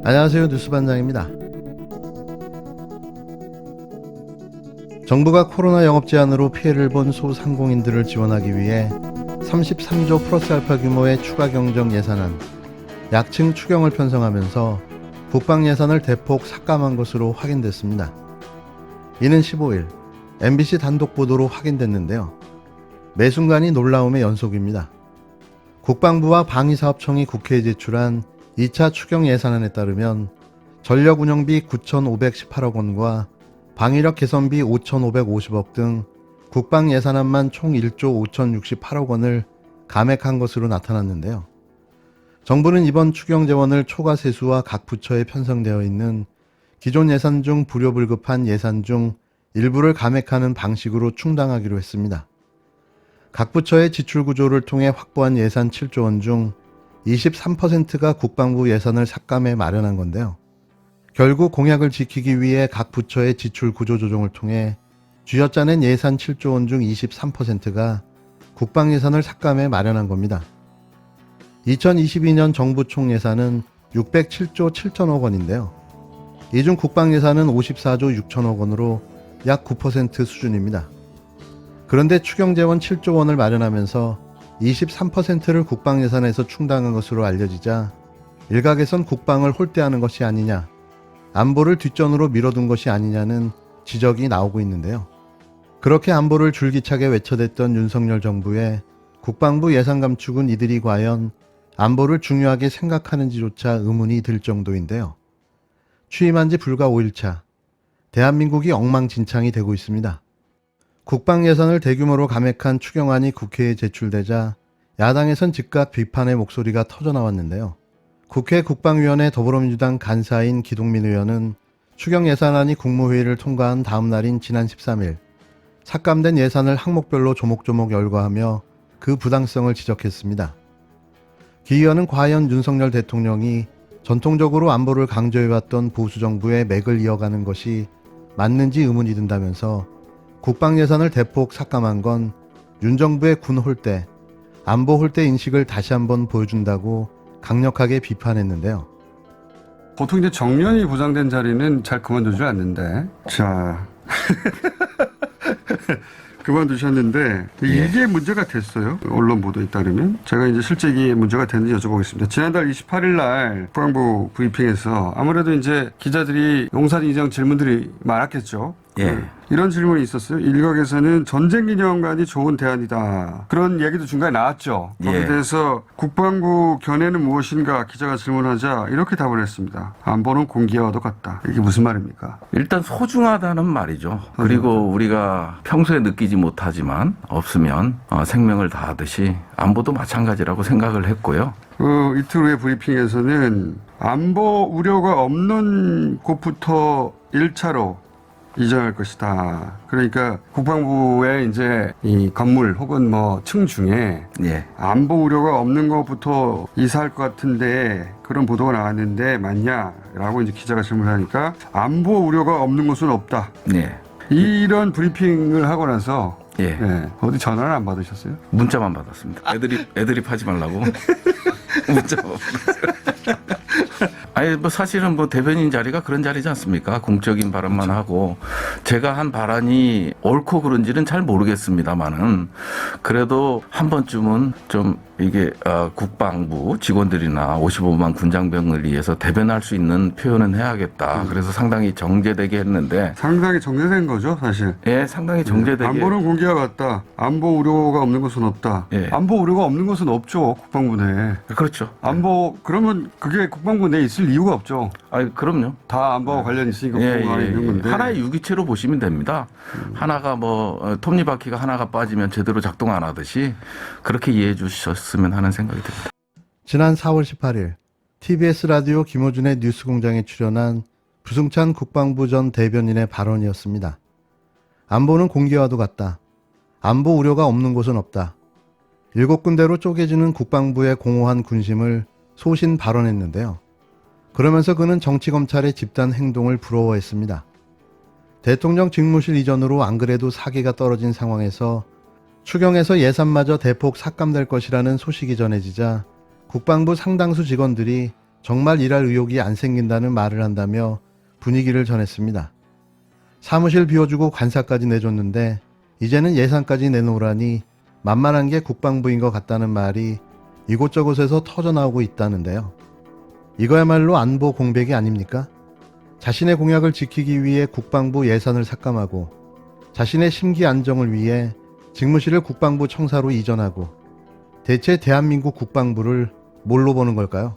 안녕하세요. 뉴스반장입니다. 정부가 코로나 영업 제한으로 피해를 본 소상공인들을 지원하기 위해 33조 플러스 알파 규모의 추가 경정 예산안, 약층 추경을 편성하면서 국방 예산을 대폭 삭감한 것으로 확인됐습니다. 이는 15일 MBC 단독 보도로 확인됐는데요. 매 순간이 놀라움의 연속입니다. 국방부와 방위사업청이 국회에 제출한 2차 추경 예산안에 따르면 전력운영비 9,518억 원과 방위력 개선비 5,550억 등 국방 예산안만 총 1조 5,068억 원을 감액한 것으로 나타났는데요. 정부는 이번 추경 재원을 초과 세수와 각 부처에 편성되어 있는 기존 예산 중 불효불급한 예산 중 일부를 감액하는 방식으로 충당하기로 했습니다. 각 부처의 지출 구조를 통해 확보한 예산 7조 원 중 23%가 국방부 예산을 삭감해 마련한 건데요. 결국 공약을 지키기 위해 각 부처의 지출 구조 조정을 통해 쥐어짜낸 예산 7조 원 중 23%가 국방 예산을 삭감해 마련한 겁니다. 2022년 정부 총 예산은 607조 7천억 원인데요. 이 중 국방 예산은 54조 6천억 원으로 약 9% 수준입니다. 그런데 추경 재원 7조 원을 마련하면서 23%를 국방 예산에서 충당한 것으로 알려지자 일각에선 국방을 홀대하는 것이 아니냐, 안보를 뒷전으로 밀어둔 것이 아니냐는 지적이 나오고 있는데요. 그렇게 안보를 줄기차게 외쳐댔던 윤석열 정부의 국방부 예산 감축은 이들이 과연 안보를 중요하게 생각하는지조차 의문이 들 정도인데요. 취임한 지 불과 5일차, 대한민국이 엉망진창이 되고 있습니다. 국방 예산을 대규모로 감액한 추경안이 국회에 제출되자 야당에선 즉각 비판의 목소리가 터져나왔는데요. 국회 국방위원회 더불어민주당 간사인 기동민 의원은 추경 예산안이 국무회의를 통과한 다음 날인 지난 13일 삭감된 예산을 항목별로 조목조목 열거하며 그 부당성을 지적했습니다. 기 의원은 과연 윤석열 대통령이 전통적으로 안보를 강조해왔던 보수정부의 맥을 이어가는 것이 맞는지 의문이 든다면서 국방 예산을 대폭 삭감한 건 윤 정부의 군 홀대, 안보 홀대 인식을 다시 한번 보여준다고 강력하게 비판했는데요. 보통 이제 정년이 보장된 자리는 잘 그만두지 않는데, 자, 그만두셨는데, 이게 문제가 됐어요. 언론 보도에 따르면. 제가 이제 실제 이게 문제가 됐는지 여쭤보겠습니다. 지난달 28일 날 국방부 브리핑에서 아무래도 이제 기자들이 용산 이정 질문들이 많았겠죠. 예. 이런 질문이 있었어요. 일각에서는 전쟁기념관이 좋은 대안이다. 그런 얘기도 중간에 나왔죠. 거기에 예. 대해서 국방부 견해는 무엇인가 기자가 질문하자 이렇게 답을 했습니다. 안보는 공기와도 같다. 이게 무슨 말입니까? 일단 소중하다는 말이죠. 그리고 우리가 평소에 느끼지 못하지만 없으면 생명을 다하듯이 안보도 마찬가지라고 생각을 했고요. 이틀 후에 브리핑에서는 안보 우려가 없는 곳부터 1차로 이전할 것이다. 그러니까 국방부의 이제 이 건물 혹은 뭐 층 중에 예. 안보 우려가 없는 것부터 이사할 것 같은데 그런 보도가 나왔는데 맞냐라고 이제 기자가 질문하니까 안보 우려가 없는 곳은 없다. 예. 이런 브리핑을 하고 나서 예. 네, 어디 전화를 안 받으셨어요? 문자만 받았습니다. 애드립 하지 말라고 문자만 받았어요. 아니 뭐 사실은 뭐 대변인 자리가 그런 자리지 않습니까? 공적인 발언만 그렇죠. 하고 제가 한 발언이 옳고 그른지는 잘 모르겠습니다만은 그래도 한 번쯤은 좀 이게 국방부 직원들이나 55만 군장병을 위해서 대변할 수 있는 표현은 해야겠다. 그래서 상당히 정제되게 했는데 상당히 정제된 거죠, 사실. 예, 상당히 정제되게. 안보는 공기와 같다. 안보 우려가 없는 것은 없다. 예. 안보 우려가 없는 것은 없죠, 국방부 내에. 그렇죠. 안보 그러면 그게 국방부 내에 있을 이유가 없죠. 아, 그럼요. 다 안보와 관련 있으니까 국방부 안에 있는 건데. 하나의 유기체로 보시면 됩니다. 하나가 뭐 톱니바퀴가 하나가 빠지면 제대로 작동 안 하듯이 그렇게 이해해 주셨으면 하는 생각이 듭니다. 지난 4월 18일 TBS 라디오 김호준의 뉴스공장에 출연한 부승찬 국방부 전 대변인의 발언이었습니다. 안보는 공기와도 같다. 안보 우려가 없는 곳은 없다. 7군데로 쪼개지는 국방부의 공허한 군심을 소신 발언했는데요. 그러면서 그는 정치검찰의 집단 행동을 부러워했습니다. 대통령 직무실 이전으로 안 그래도 사기가 떨어진 상황에서 추경에서 예산마저 대폭 삭감될 것이라는 소식이 전해지자 국방부 상당수 직원들이 정말 일할 의욕이 안 생긴다는 말을 한다며 분위기를 전했습니다. 사무실 비워주고 관사까지 내줬는데 이제는 예산까지 내놓으라니 만만한 게 국방부인 것 같다는 말이 이곳저곳에서 터져나오고 있다는데요. 이거야말로 안보 공백이 아닙니까? 자신의 공약을 지키기 위해 국방부 예산을 삭감하고 자신의 심기 안정을 위해 직무실을 국방부 청사로 이전하고 대체 대한민국 국방부를 뭘로 보는 걸까요?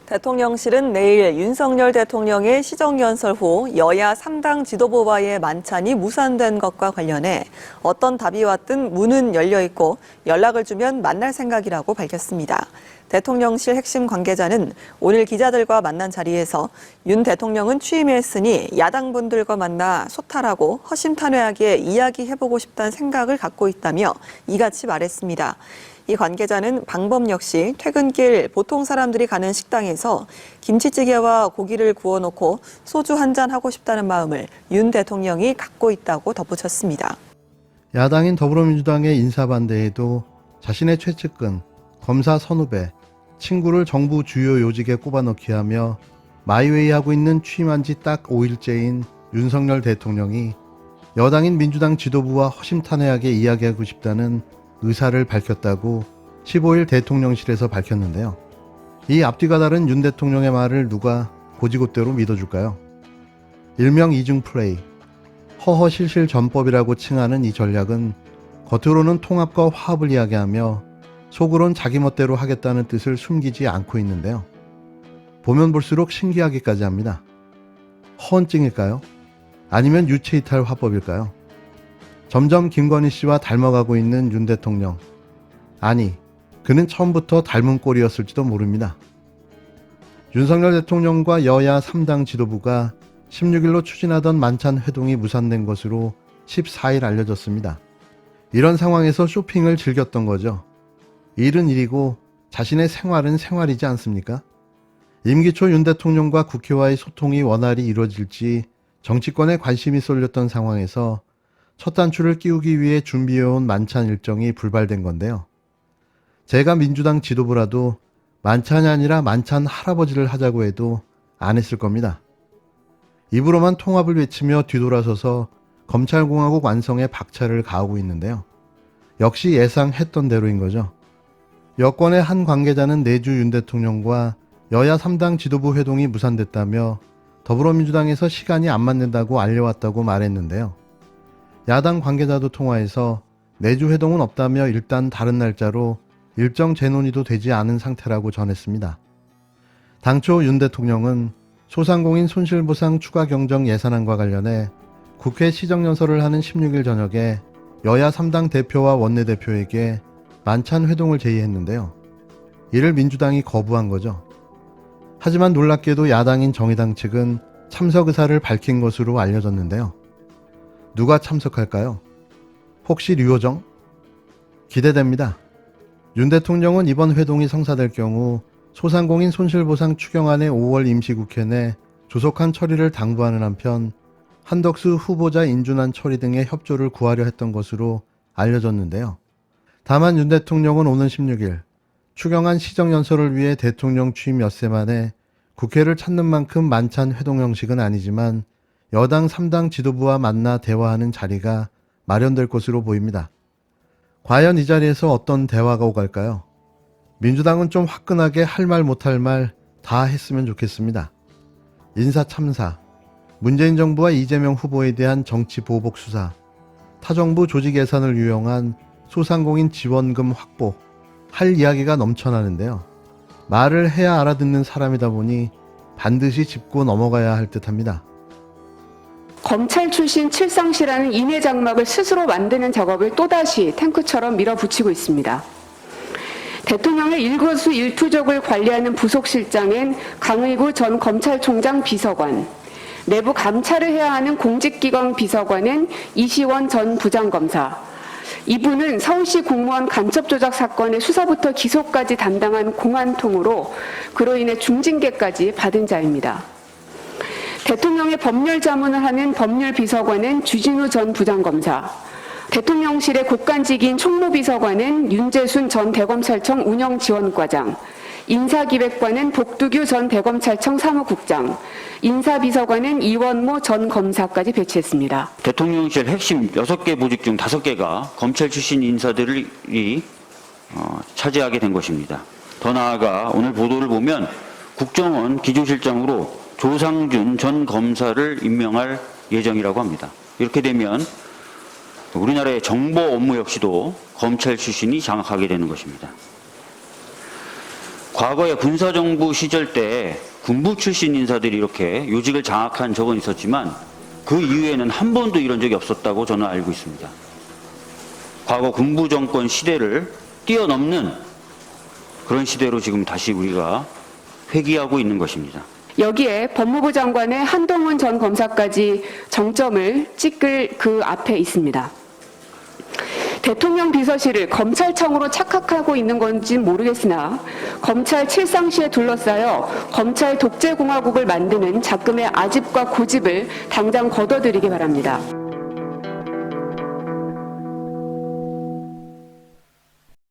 대통령실은 내일 윤석열 대통령의 시정연설 후 여야 3당 지도부와의 만찬이 무산된 것과 관련해 어떤 답이 왔든 문은 열려 있고 연락을 주면 만날 생각이라고 밝혔습니다. 대통령실 핵심 관계자는 오늘 기자들과 만난 자리에서 윤 대통령은 취임했으니 야당분들과 만나 소탈하고 허심탄회하게 이야기해보고 싶다는 생각을 갖고 있다며 이같이 말했습니다. 이 관계자는 방법 역시 퇴근길 보통 사람들이 가는 식당에서 김치찌개와 고기를 구워놓고 소주 한잔 하고 싶다는 마음을 윤 대통령이 갖고 있다고 덧붙였습니다. 야당인 더불어민주당의 인사반대에도 자신의 최측근, 검사 선후배, 친구를 정부 주요 요직에 꼽아넣기 하며 마이웨이 하고 있는 취임한 지 딱 5일째인 윤석열 대통령이 여당인 민주당 지도부와 허심탄회하게 이야기하고 싶다는 의사를 밝혔다고 15일 대통령실에서 밝혔는데요. 이 앞뒤가 다른 윤 대통령의 말을 누가 고지고대로 믿어줄까요? 일명 이중 플레이, 허허실실 전법이라고 칭하는 이 전략은 겉으로는 통합과 화합을 이야기하며 속으론 자기 멋대로 하겠다는 뜻을 숨기지 않고 있는데요. 보면 볼수록 신기하기까지 합니다. 허언증일까요? 아니면 유체이탈 화법일까요? 점점 김건희 씨와 닮아가고 있는 윤 대통령. 아니, 그는 처음부터 닮은 꼴이었을지도 모릅니다. 윤석열 대통령과 여야 3당 지도부가 16일로 추진하던 만찬 회동이 무산된 것으로 14일 알려졌습니다. 이런 상황에서 쇼핑을 즐겼던 거죠. 일은 일이고 자신의 생활은 생활이지 않습니까? 임기 초 윤 대통령과 국회와의 소통이 원활히 이루어질지 정치권에 관심이 쏠렸던 상황에서 첫 단추를 끼우기 위해 준비해온 만찬 일정이 불발된 건데요. 제가 민주당 지도부라도 만찬이 아니라 만찬 할아버지를 하자고 해도 안 했을 겁니다. 입으로만 통합을 외치며 뒤돌아서서 검찰공화국 완성에 박차를 가하고 있는데요. 역시 예상했던 대로인 거죠. 여권의 한 관계자는 내주 윤 대통령과 여야 3당 지도부 회동이 무산됐다며 더불어민주당에서 시간이 안 맞는다고 알려왔다고 말했는데요. 야당 관계자도 통화해서 내주 회동은 없다며 일단 다른 날짜로 일정 재논의도 되지 않은 상태라고 전했습니다. 당초 윤 대통령은 소상공인 손실보상 추가 경정 예산안과 관련해 국회 시정연설을 하는 16일 저녁에 여야 3당 대표와 원내대표에게 만찬 회동을 제의했는데요. 이를 민주당이 거부한 거죠. 하지만 놀랍게도 야당인 정의당 측은 참석 의사를 밝힌 것으로 알려졌는데요. 누가 참석할까요? 혹시 류호정? 기대됩니다. 윤 대통령은 이번 회동이 성사될 경우 소상공인 손실보상 추경안의 5월 임시국회 내 조속한 처리를 당부하는 한편 한덕수 후보자 인준안 처리 등의 협조를 구하려 했던 것으로 알려졌는데요. 다만 윤 대통령은 오는 16일 추경안 시정연설을 위해 대통령 취임 엿새 만에 국회를 찾는 만큼 만찬 회동 형식은 아니지만 여당 3당 지도부와 만나 대화하는 자리가 마련될 것으로 보입니다. 과연 이 자리에서 어떤 대화가 오갈까요? 민주당은 좀 화끈하게 할 말 못할 말 다 했으면 좋겠습니다. 인사 참사, 문재인 정부와 이재명 후보에 대한 정치 보복 수사, 타정부 조직 예산을 유용한 소상공인 지원금 확보, 할 이야기가 넘쳐나는데요. 말을 해야 알아듣는 사람이다 보니 반드시 짚고 넘어가야 할 듯합니다. 검찰 출신 칠상시라는 인해 장막을 스스로 만드는 작업을 또다시 탱크처럼 밀어붙이고 있습니다. 대통령의 일거수일투족을 관리하는 부속실장인 강의구 전 검찰총장 비서관, 내부 감찰을 해야 하는 공직기관 비서관은 이시원 전 부장검사, 이분은 서울시 공무원 간첩조작 사건의 수사부터 기소까지 담당한 공안통으로 그로 인해 중징계까지 받은 자입니다. 대통령의 법률 자문을 하는 법률비서관은 주진우 전 부장검사, 대통령실의 국간직인 총무비서관은 윤재순 전 대검찰청 운영지원과장, 인사기획관은 복두규 전 대검찰청 사무국장, 인사비서관은 이원모 전 검사까지 배치했습니다. 대통령실 핵심 6개 보직 중 5개가 검찰 출신 인사들이 차지하게 된 것입니다. 더 나아가 오늘 보도를 보면 국정원 기조실장으로 조상준 전 검사를 임명할 예정이라고 합니다. 이렇게 되면 우리나라의 정보 업무 역시도 검찰 출신이 장악하게 되는 것입니다. 과거에 군사정부 시절 때 군부 출신 인사들이 이렇게 요직을 장악한 적은 있었지만 그 이후에는 한 번도 이런 적이 없었다고 저는 알고 있습니다. 과거 군부 정권 시대를 뛰어넘는 그런 시대로 지금 다시 우리가 회귀하고 있는 것입니다. 여기에 법무부 장관의 한동훈 전 검사까지 정점을 찍을 그 앞에 있습니다. 대통령 비서실을 검찰청으로 착각하고 있는 건지 모르겠으나 검찰 칠상시에 둘러싸여 검찰 독재공화국을 만드는 작금의 아집과 고집을 당장 거둬들이기 바랍니다.